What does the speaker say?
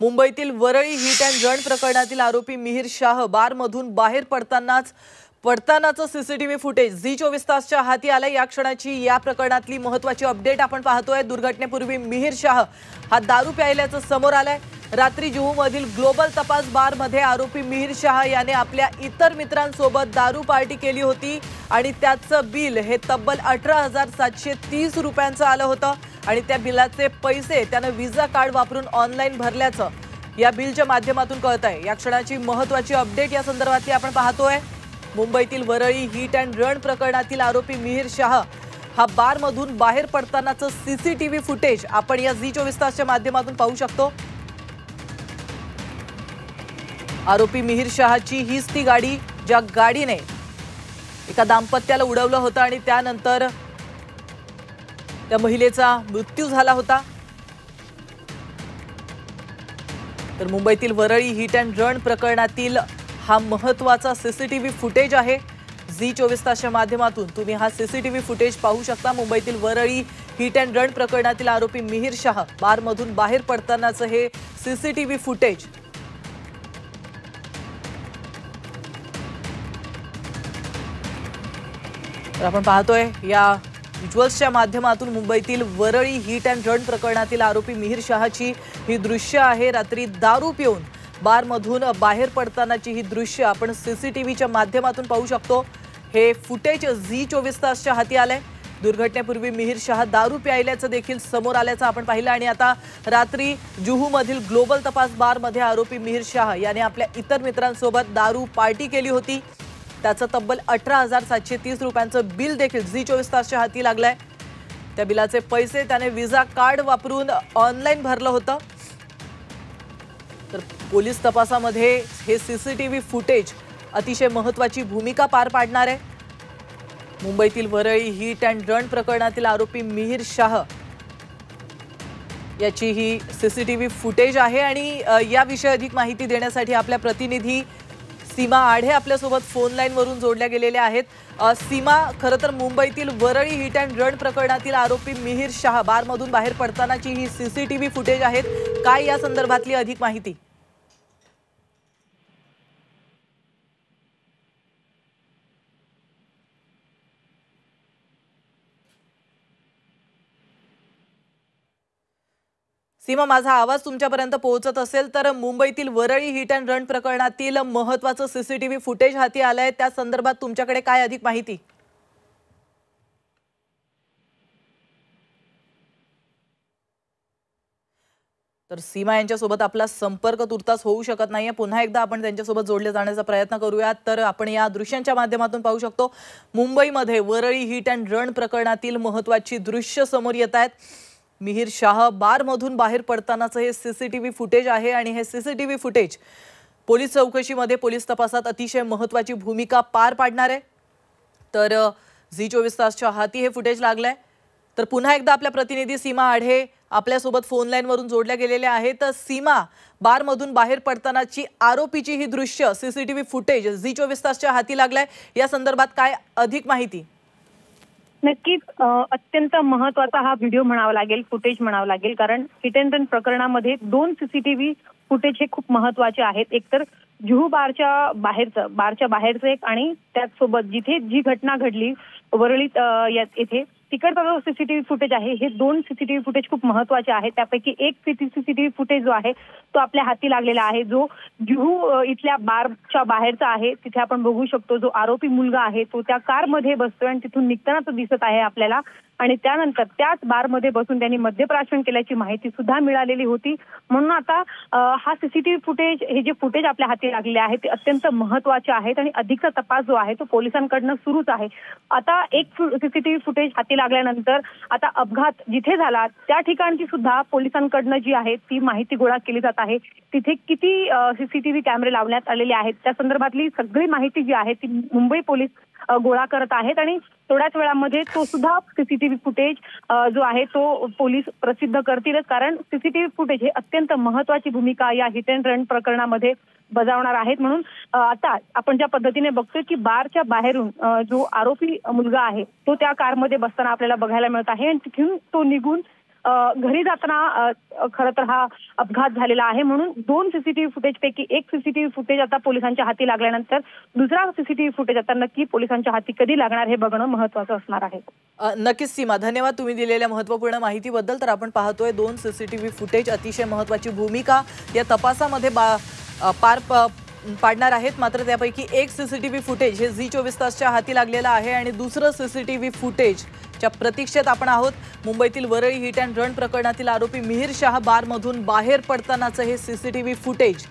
मुंबईतील Worli hit and run प्रकरणातील आरोपी मिहिर शाह बारमधून बाहेर पडतानाचं सीसीटीव्ही फुटेज झी 24 तासच्या हाती आलंय। या क्षणाची या प्रकरणातली महत्त्वाची अपडेट आपण पाहतोय। दुर्घटनेपूर्वी मिहिर शाह हा दारू प्यायल्याचं समोर आलंय। रात्री जुहूमधील ग्लोबल तपास बारमध्ये आरोपी मिहिर शाह याने आपल्या इतर मित्रांसोबत दारू पार्टी केली होती आणि त्याचं बिल हे तब्बल 18,730 रुपयांचं आलं होतं आणि त्या बिलाचे पैसे त्याने व्हिसा कार्ड वापरून ऑनलाइन भरल्याचं या बिलच्या माध्यमातून कळतंय। या क्षणाची महत्त्वाची अपडेट या संदर्भातली आपण पाहतोय। मुंबईतील वरळी हिट अँड रन प्रकरणातील आरोपी मिहिर शाह हा बारमधून बाहेर पडतानाचं सीसीटीव्ही फुटेज आपण या झी 24 तासच्या माध्यमातून पाहू शकतो। आरोपी मिहिर शाहची हीच ती गाडी ज्या गाडीने एका दाम्पत्याला उडवलं होतं आणि त्यानंतर त्या महिलेचा मृत्यू झाला होता। तर मुंबईतील वरळी हिट अँड रन प्रकरणातील हा महत्त्वाचा सीसीटीव्ही फुटेज आहे। झी 24 तासच्या माध्यमातून तुम्ही हा सीसीटीव्ही फुटेज पाहू शकता। मुंबईतील वरळी हिट अँड रन प्रकरणातील आरोपी मिहिर शाह बारमधून बाहेर पडतानाचं हे सीसीटीव्ही फुटेज आपण पाहतोय। या व्हिज्युअल्सच्या माध्यमातून मुंबईतील वरळी हिट अँड रन प्रकरणातील आरोपी मिहिर शाहची ही दृश्य आहे। रात्री दारू पिऊन बारमधून बाहेर पडतानाची ही दृश्य आपण सीसीटीव्हीच्या माध्यमातून पाहू शकतो। हे फुटेज झी 24 तासच्या हाती आलंय। दुर्घटनेपूर्वी मिहिर शाह दारू प्यायल्याचं देखील समोर आल्याचं आपण पाहिलं आणि आता रात्री जुहूमधील ग्लोबल तपास बारमध्ये आरोपी मिहिर शाह याने आपल्या इतर मित्रांसोबत दारू पार्टी केली होती। त्याचं तब्बल 18,730 रुपयांचं बिल देखील झी 24 तासच्या हाती लागलंय। त्या बिलाचे पैसे त्याने व्हिसा कार्ड वापरून ऑनलाइन भरलं होतं। तर पोलीस तपासामध्ये हे सीसीटीव्ही फुटेज अतिशय महत्त्वाची भूमिका पार पाडणार आहे। मुंबईतील वरळी हिट अँड रन प्रकरणातील आरोपी मिहिर शाह याची ही सीसीटीव्ही फुटेज आहे आणि याविषयी अधिक माहिती देण्यासाठी आपल्या प्रतिनिधी सीमा आढे आपल्यासोबत फोन लाईन वरून जोडल्या गेलेल्या आहेत। सीमा, खरं तर मुंबईतील वरळी हिट अँड रन प्रकरणातील आरोपी मिहिर शाह बारमधून बाहेर पडतानाची ही सीसीटीव्ही फुटेज आहेत, काय या संदर्भातली अधिक माहिती? सीमा, माझा आवाज तुमच्यापर्यंत पोहोचत असेल तर मुंबईतील वरळी हिट अँड रन प्रकरणातील महत्त्वाचं सीसीटीव्ही फुटेज हाती आलंय, त्या संदर्भात तुमच्याकडे काय अधिक माहिती? तर सीमा यांच्यासोबत आपला संपर्क तुर्तास होऊ शकत नाहीये। पुन्हा एकदा आपण त्यांच्यासोबत जोडले जाण्याचा प्रयत्न करूयात। तर आपण या दृश्यांच्या माध्यमातून पाहू शकतो मुंबईमध्ये वरळी हिट अँड रन प्रकरणातील महत्त्वाची दृश्य समोर येत आहेत। मिहिर शाह बारमधून बाहेर पडतानाचं हे सीसीटीव्ही फुटेज आहे आणि हे सीसीटीव्ही फुटेज पोलीस चौकशीमध्ये पोलीस तपासात अतिशय महत्त्वाची भूमिका पार पाडणार आहे। तर झी 24 तासच्या हाती हे फुटेज लागलंय। तर पुन्हा एकदा आपल्या प्रतिनिधी सीमा आढे आपल्यासोबत फोन लाईन वरून जोडल्या गेलेल्या आहेत। तर सीमा, बारमधून बाहेर पडतानाची आरोपीची ही दृश्य सीसीटीव्ही फुटेज झी 24 तासच्या हाती लागलंय, या संदर्भात काय अधिक माहिती? नक्कीच अत्यंत महत्त्वाचा हा व्हिडिओ म्हणावा लागेल, फुटेज म्हणावं लागेल, कारण हिट अँड रन प्रकरणामध्ये दोन सीसीटीव्ही फुटेज हे खूप महत्त्वाचे आहेत। एक तर जुहू बारच्या बाहेरचं एक आणि त्याचसोबत जिथे जी घटना घडली वरळीत येथे तिकडचा जो सीसीटीव्ही फुटेज आहे, हे दोन सीसीटीव्ही फुटेज खूप महत्त्वाचे आहेत। त्यापैकी एक सीसीटीव्ही फुटेज जो आहे तो आपल्या हाती लागलेला आहे, जो जुहू इथल्या बारच्या बाहेरचा आहे। तिथे आपण बघू शकतो जो आरोपी मुलगा आहे तो त्या कारमध्ये बसतोय आणि तिथून निघताना तो दिसत आहे आपल्याला आणि त्यानंतर त्याच बारमध्ये बसून त्यांनी मद्यप्राशन केल्याची माहिती सुद्धा मिळालेली होती। म्हणून आता हा सीसीटीव्ही फुटेज, हे जे फुटेज आपल्या हाती लागलेले आहे ते अत्यंत महत्त्वाचे आहेत आणि अधिकचा तपास जो आहे तो पोलिसांकडून सुरूच आहे। आता एक सीसीटीव्ही फुटेज हाती लागल्यानंतर आता अपघात जिथे झाला त्या ठिकाणची सुद्धा पोलिसांकडून जी आहे ती माहिती गोळा केली जात आहे। तिथे किती सीसीटीव्ही कॅमेरे लावण्यात आलेले आहेत त्या संदर्भातली सगळी माहिती जी आहे ती मुंबई पोलीस गोळा करत आहेत आणि थोड्याच वेळामध्ये तो सुद्धा सीसीटीव्ही फुटेज जो आहे तो पोलीस प्रसिद्ध करतीलच, कारण सीसीटीव्ही फुटेज हे अत्यंत महत्त्वाची भूमिका या हिट अँड रन प्रकरणामध्ये बजावणार आहेत। म्हणून आता आपण ज्या पद्धतीने बघतोय की बारच्या बाहेरून जो आरोपी मुलगा आहे तो त्या कारमध्ये बसताना आपल्याला बघायला मिळत आहे आणि तिथून तो निघून घरी जाताना खरं तर हा अपघात झालेला आहे. म्हणून 2 सीसीटीव्ही फुटेज पैकी एक सीसीटीव्ही फुटेज आता पोलिसांच्या हाती लागल्यानंतर दुसरा सीसीटीव्ही फुटेज आता नक्की पोलिसांच्या हाती कधी लागणार हे बघणं महत्त्वाचं असणार आहे. नक्कीच सीमा, धन्यवाद तुम्ही दिलेल्या महत्त्वपूर्ण माहितीबद्दल. तर आपण पाहतोय 2 सीसीटीव्ही फुटेज अतिशय महत्त्वाची भूमिका या तपासामध्ये पार पाडणार आहेत. मात्र त्यापैकी एक सीसीटीव्ही फुटेज हे झी24 तासच्या हाती लागलेलं आहे आणि दुसरं सीसीटीव्ही फुटेजच्या प्रतीक्षेत आपण आहोत. मुंबईतील वरळी हिट अँड रन प्रकरणातील आरोपी मिहिर शाह बारमधून बाहेर पडतानाचं हे सीसीटीव्ही फुटेज